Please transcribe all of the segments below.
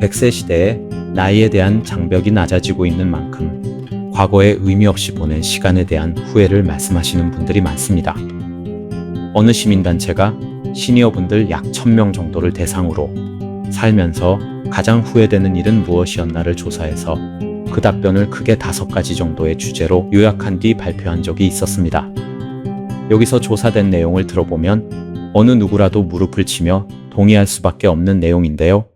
100세 시대에 나이에 대한 장벽이 낮아지고 있는 만큼 과거에 의미 없이 보낸 시간에 대한 후회를 말씀하시는 분들이 많습니다. 어느 시민단체가 시니어분들 약 1000명 정도를 대상으로 살면서 가장 후회되는 일은 무엇이었나를 조사해서 그 답변을 크게 5가지 정도의 주제로 요약한 뒤 발표한 적이 있었습니다. 여기서 조사된 내용을 들어보면 어느 누구라도 무릎을 치며 동의할 수밖에 없는 내용인데요.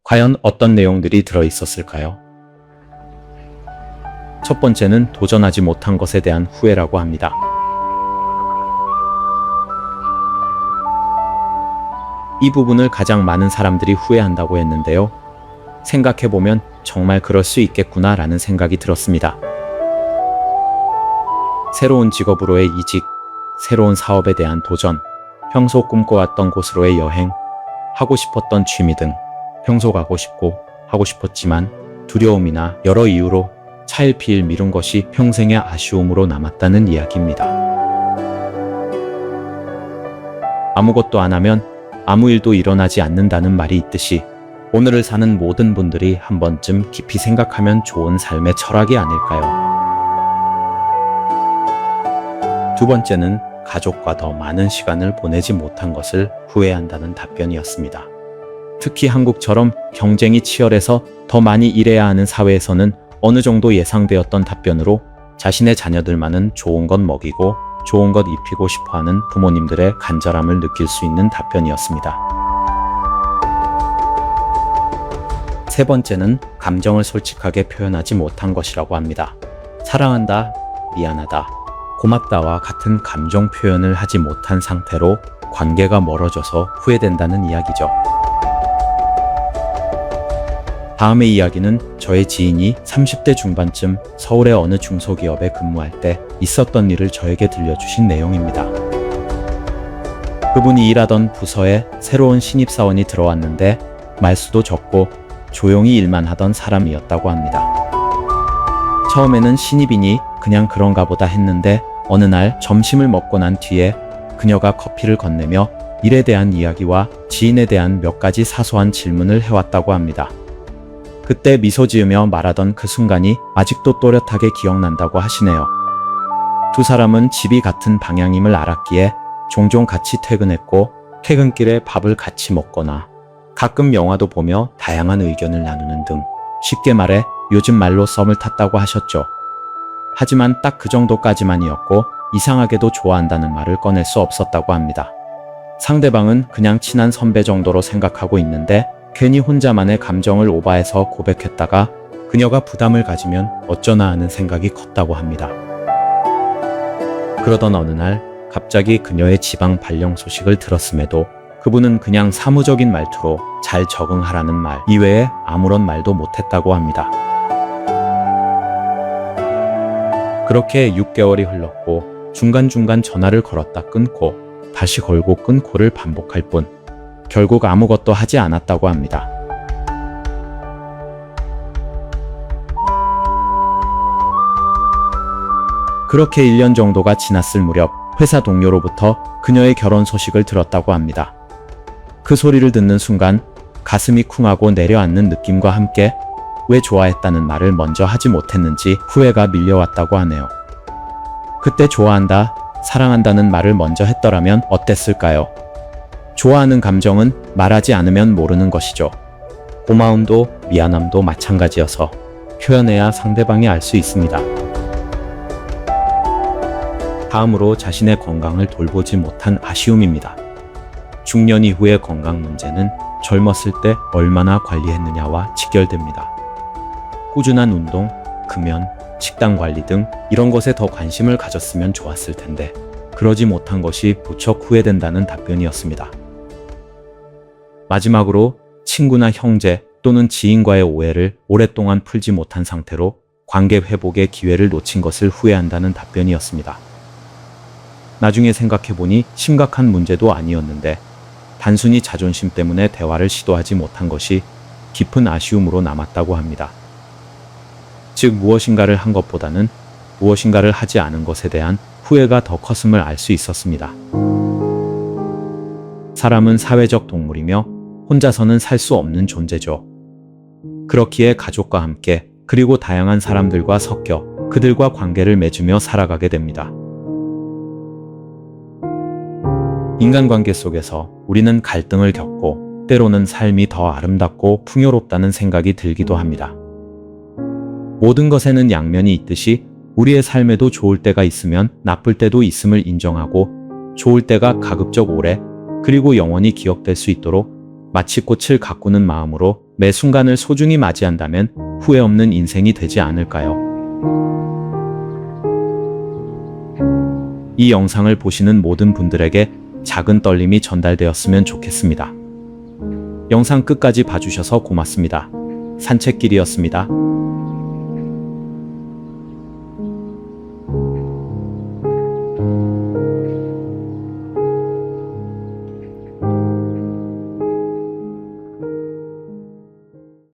과연 어떤 내용들이 들어있었을까요? 첫 번째는 도전하지 못한 것에 대한 후회라고 합니다. 이 부분을 가장 많은 사람들이 후회한다고 했는데요. 생각해보면 정말 그럴 수 있겠구나 라는 생각이 들었습니다. 새로운 직업으로의 이직, 새로운 사업에 대한 도전, 평소 꿈꿔왔던 곳으로의 여행, 하고 싶었던 취미 등 평소 가고 싶고 하고 싶었지만 두려움이나 여러 이유로 차일피일 미룬 것이 평생의 아쉬움으로 남았다는 이야기입니다. 아무것도 안 하면 아무 일도 일어나지 않는다는 말이 있듯이 오늘을 사는 모든 분들이 한 번쯤 깊이 생각하면 좋은 삶의 철학이 아닐까요? 두 번째는 가족과 더 많은 시간을 보내지 못한 것을 후회한다는 답변이었습니다. 특히 한국처럼 경쟁이 치열해서 더 많이 일해야 하는 사회에서는 어느 정도 예상되었던 답변으로 자신의 자녀들만은 좋은 것 먹이고 좋은 것 입히고 싶어하는 부모님들의 간절함을 느낄 수 있는 답변이었습니다. 세 번째는 감정을 솔직하게 표현하지 못한 것이라고 합니다. 사랑한다, 미안하다, 고맙다와 같은 감정 표현을 하지 못한 상태로 관계가 멀어져서 후회된다는 이야기죠. 다음의 이야기는 저의 지인이 30대 중반쯤 서울의 어느 중소기업에 근무할 때 있었던 일을 저에게 들려주신 내용입니다. 그분이 일하던 부서에 새로운 신입사원이 들어왔는데 말수도 적고 조용히 일만 하던 사람이었다고 합니다. 처음에는 신입이니 그냥 그런가 보다 했는데 어느 날 점심을 먹고 난 뒤에 그녀가 커피를 건네며 일에 대한 이야기와 지인에 대한 몇 가지 사소한 질문을 해왔다고 합니다. 그때 미소 지으며 말하던 그 순간이 아직도 또렷하게 기억난다고 하시네요. 두 사람은 집이 같은 방향임을 알았기에 종종 같이 퇴근했고 퇴근길에 밥을 같이 먹거나 가끔 영화도 보며 다양한 의견을 나누는 등 쉽게 말해 요즘 말로 썸을 탔다고 하셨죠. 하지만 딱 그 정도까지만이었고 이상하게도 좋아한다는 말을 꺼낼 수 없었다고 합니다. 상대방은 그냥 친한 선배 정도로 생각하고 있는데 괜히 혼자만의 감정을 오버해서 고백했다가 그녀가 부담을 가지면 어쩌나 하는 생각이 컸다고 합니다. 그러던 어느 날 갑자기 그녀의 지방 발령 소식을 들었음에도 그분은 그냥 사무적인 말투로 잘 적응하라는 말 이외에 아무런 말도 못했다고 합니다. 그렇게 6개월이 흘렀고 중간중간 전화를 걸었다 끊고 다시 걸고 끊고를 반복할 뿐 결국 아무것도 하지 않았다고 합니다. 그렇게 1년 정도가 지났을 무렵 회사 동료로부터 그녀의 결혼 소식을 들었다고 합니다. 그 소리를 듣는 순간 가슴이 쿵하고 내려앉는 느낌과 함께 왜 좋아했다는 말을 먼저 하지 못했는지 후회가 밀려왔다고 하네요. 그때 좋아한다, 사랑한다는 말을 먼저 했더라면 어땠을까요? 좋아하는 감정은 말하지 않으면 모르는 것이죠. 고마움도 미안함도 마찬가지여서 표현해야 상대방이 알 수 있습니다. 다음으로 자신의 건강을 돌보지 못한 아쉬움입니다. 중년 이후의 건강 문제는 젊었을 때 얼마나 관리했느냐와 직결됩니다. 꾸준한 운동, 금연, 식단 관리 등 이런 것에 더 관심을 가졌으면 좋았을 텐데 그러지 못한 것이 무척 후회된다는 답변이었습니다. 마지막으로 친구나 형제 또는 지인과의 오해를 오랫동안 풀지 못한 상태로 관계 회복의 기회를 놓친 것을 후회한다는 답변이었습니다. 나중에 생각해보니 심각한 문제도 아니었는데 단순히 자존심 때문에 대화를 시도하지 못한 것이 깊은 아쉬움으로 남았다고 합니다. 즉 무엇인가를 한 것보다는 무엇인가를 하지 않은 것에 대한 후회가 더 컸음을 알 수 있었습니다. 사람은 사회적 동물이며 혼자서는 살 수 없는 존재죠. 그렇기에 가족과 함께 그리고 다양한 사람들과 섞여 그들과 관계를 맺으며 살아가게 됩니다. 인간관계 속에서 우리는 갈등을 겪고 때로는 삶이 더 아름답고 풍요롭다는 생각이 들기도 합니다. 모든 것에는 양면이 있듯이 우리의 삶에도 좋을 때가 있으면 나쁠 때도 있음을 인정하고 좋을 때가 가급적 오래 그리고 영원히 기억될 수 있도록 마치 꽃을 가꾸는 마음으로 매 순간을 소중히 맞이한다면 후회 없는 인생이 되지 않을까요? 이 영상을 보시는 모든 분들에게 작은 떨림이 전달되었으면 좋겠습니다. 영상 끝까지 봐주셔서 고맙습니다. 산책길이었습니다.